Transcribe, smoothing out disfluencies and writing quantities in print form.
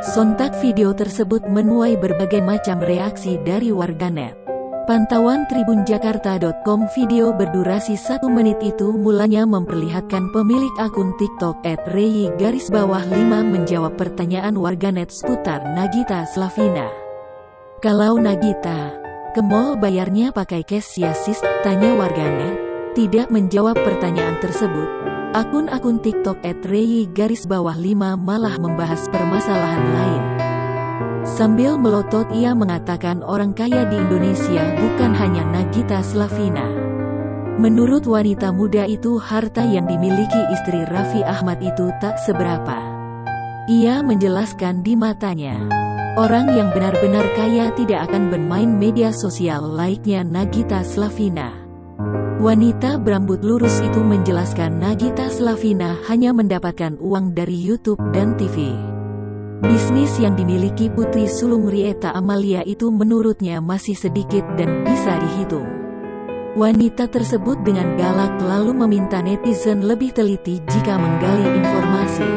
Sontak video tersebut menuai berbagai macam reaksi dari warganet. Pantauan tribunjakarta.com, video berdurasi 1 menit itu mulanya memperlihatkan pemilik akun TikTok @reyi_5 menjawab pertanyaan warganet seputar Nagita Slavina. Kalau Nagita ke mall bayarnya pakai cash ya sis? Tanya warganet. Tidak menjawab pertanyaan tersebut, akun-akun TikTok @reyi_5 malah membahas permasalahan lain. Sambil melotot ia mengatakan orang kaya di Indonesia bukan hanya Nagita Slavina. Menurut wanita muda itu, harta yang dimiliki istri Raffi Ahmad itu tak seberapa. Ia menjelaskan di matanya, orang yang benar-benar kaya tidak akan bermain media sosial layaknya Nagita Slavina. Wanita berambut lurus itu menjelaskan Nagita Slavina hanya mendapatkan uang dari YouTube dan TV. Bisnis yang dimiliki putri sulung Rieta Amalia itu menurutnya masih sedikit dan bisa dihitung. Wanita tersebut dengan galak lalu meminta netizen lebih teliti jika menggali informasi.